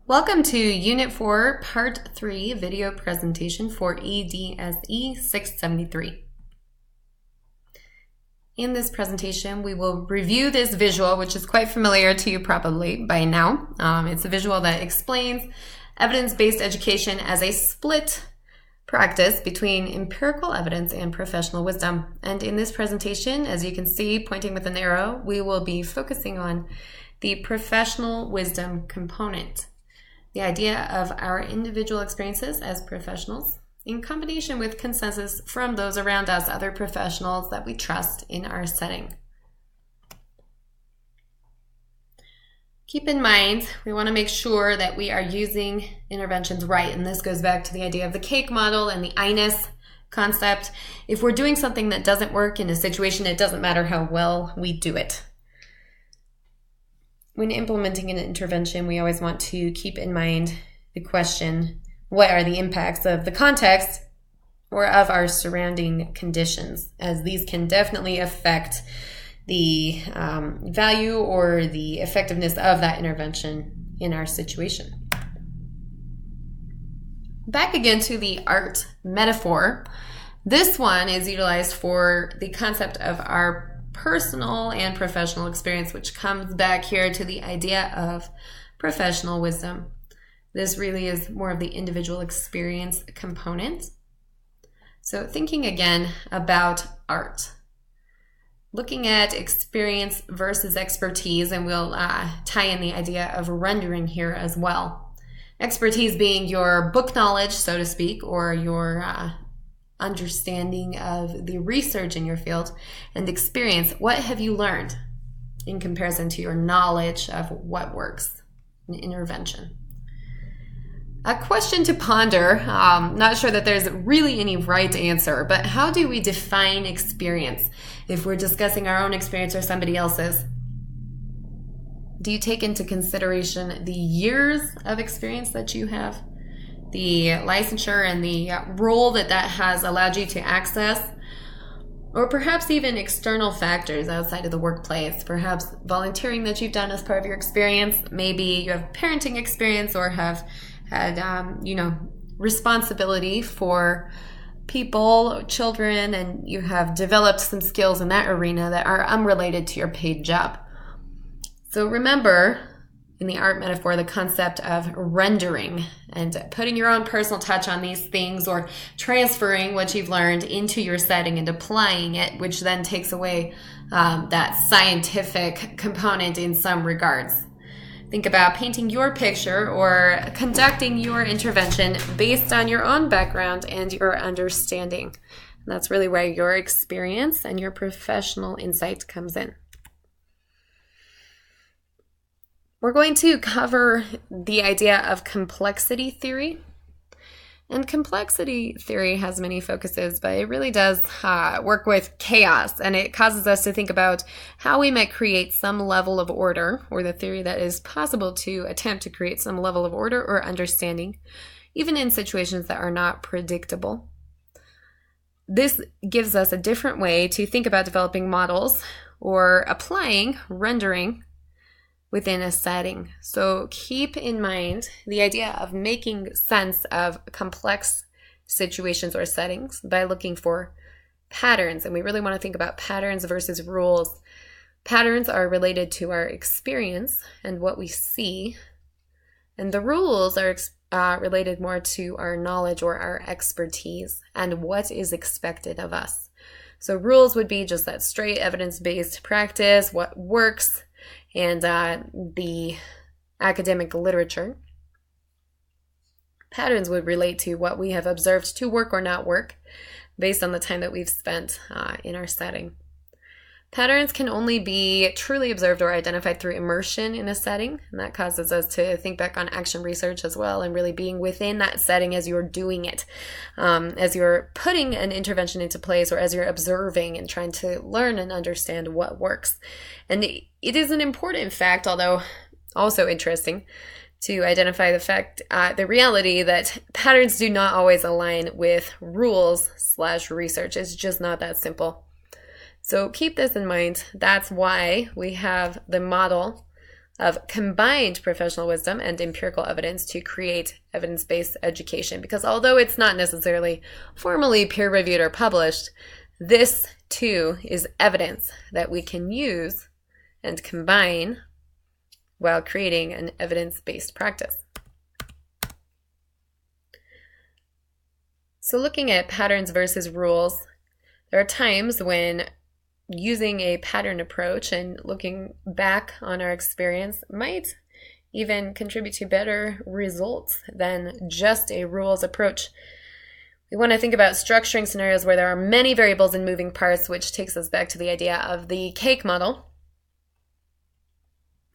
Welcome to Unit 4, Part 3 video presentation for EDSE 673. In this presentation, we will review this visual, which is quite familiar to you probably by now. It's a visual that explains evidence-based education as a split practice between empirical evidence and professional wisdom. And in this presentation, as you can see, pointing with an arrow, we will be focusing on the professional wisdom component. The idea of our individual experiences as professionals in combination with consensus from those around us, other professionals that we trust in our setting. Keep in mind, we want to make sure that we are using interventions right, and this goes back to the idea of the cake model and the INIS concept. If we're doing something that doesn't work in a situation, it doesn't matter how well we do it. When implementing an intervention, we always want to keep in mind the question, what are the impacts of the context or of our surrounding conditions, as these can definitely affect the value or the effectiveness of that intervention in our situation. Back again to the art metaphor. This one is utilized for the concept of our personal and professional experience, which comes back here to the idea of professional wisdom. This really is more of the individual experience component. So thinking again about art, looking at experience versus expertise, and we'll tie in the idea of rendering here as well. Expertise being your book knowledge, so to speak, or your understanding of the research in your field, and experience. What have you learned in comparison to your knowledge of what works in intervention? A question to ponder. Not sure that there's really any right answer, but how do we define experience if we're discussing our own experience or somebody else's? Do you take into consideration the years of experience that you have, the licensure and the role that has allowed you to access, or perhaps even external factors outside of the workplace, perhaps volunteering that you've done as part of your experience, maybe you have parenting experience or have had responsibility for people, children, and you have developed some skills in that arena that are unrelated to your paid job. So remember, in the art metaphor, the concept of rendering and putting your own personal touch on these things, or transferring what you've learned into your setting and applying it, which then takes away that scientific component in some regards. Think about painting your picture or conducting your intervention based on your own background and your understanding. And that's really where your experience and your professional insight comes in. We're going to cover the idea of complexity theory. And complexity theory has many focuses, but it really does work with chaos, and it causes us to think about how we might create some level of order, or the theory that is possible to attempt to create some level of order or understanding, even in situations that are not predictable. This gives us a different way to think about developing models or applying rendering within a setting. So keep in mind the idea of making sense of complex situations or settings by looking for patterns. And we really want to think about patterns versus rules. Patterns are related to our experience and what we see, and the rules are related more to our knowledge or our expertise and what is expected of us. So rules would be just that straight evidence-based practice, what works, and the academic literature. Patterns would relate to what we have observed to work or not work based on the time that we've spent in our setting. Patterns can only be truly observed or identified through immersion in a setting, and that causes us to think back on action research as well, and really being within that setting as you're doing it, as you're putting an intervention into place, or as you're observing and trying to learn and understand what works. And it is an important fact, although also interesting, to identify the reality that patterns do not always align with rules/research. It's just not that simple. So keep this in mind. That's why we have the model of combined professional wisdom and empirical evidence to create evidence-based education. Because although it's not necessarily formally peer-reviewed or published, this too is evidence that we can use and combine while creating an evidence-based practice. So looking at patterns versus rules, there are times when using a pattern approach and looking back on our experience might even contribute to better results than just a rules approach. We want to think about structuring scenarios where there are many variables and moving parts, which takes us back to the idea of the cake model,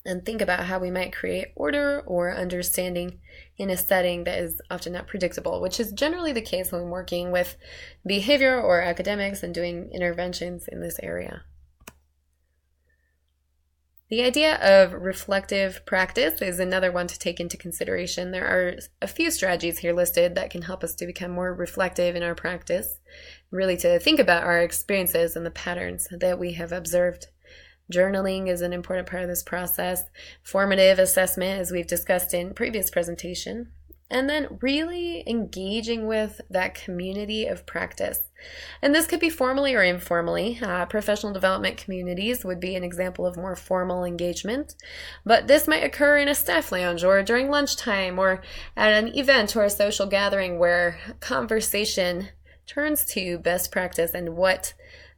and think about how we might create order or understanding in a setting that is often not predictable, which is generally the case when working with behavior or academics and doing interventions in this area. The idea of reflective practice is another one to take into consideration. There are a few strategies here listed that can help us to become more reflective in our practice, really to think about our experiences and the patterns that we have observed. Journaling is an important part of this process, formative assessment, as we've discussed in previous presentation, and then really engaging with that community of practice. And this could be formally or informally. Professional development communities would be an example of more formal engagement, but this might occur in a staff lounge or during lunchtime or at an event or a social gathering where conversation turns to best practice and what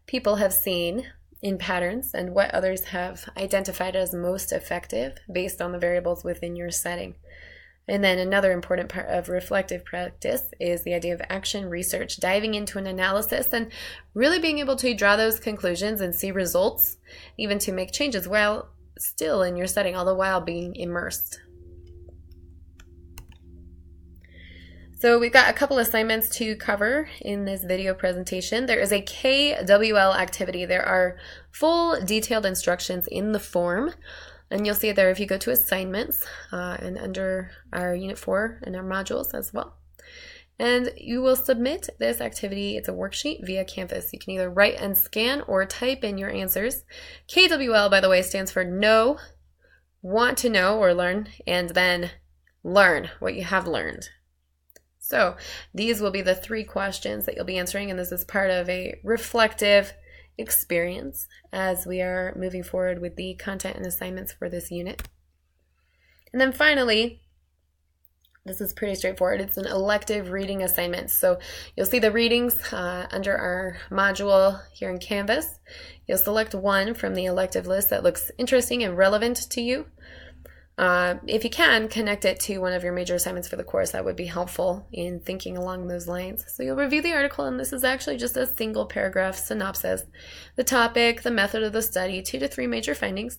people have seen in patterns and what others have identified as most effective based on the variables within your setting. And then another important part of reflective practice is the idea of action research, diving into an analysis and really being able to draw those conclusions and see results, even to make changes while still in your setting, all the while being immersed. So we've got a couple assignments to cover in this video presentation. There is a KWL activity. There are full detailed instructions in the form, and you'll see it there if you go to assignments and under our Unit 4 and our modules as well. And you will submit this activity, it's a worksheet, via Canvas. You can either write and scan or type in your answers. KWL, by the way, stands for know, want to know or learn, and then learn what you have learned. So these will be the 3 questions that you'll be answering, and this is part of a reflective experience as we are moving forward with the content and assignments for this unit. And then finally, this is pretty straightforward. It's an elective reading assignment. So you'll see the readings under our module here in Canvas. You'll select one from the elective list that looks interesting and relevant to you. If you can, connect it to one of your major assignments for the course. That would be helpful in thinking along those lines. So you'll review the article, and this is actually just a single paragraph synopsis. The topic, the method of the study, 2 to 3 major findings,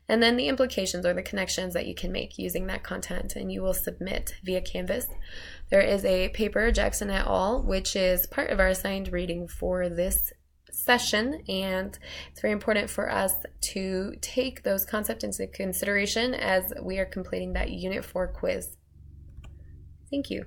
and then the implications or the connections that you can make using that content, and you will submit via Canvas. There is a paper, Jackson et al., which is part of our assigned reading for this session, and it's very important for us to take those concepts into consideration as we are completing that Unit 4 quiz. Thank you.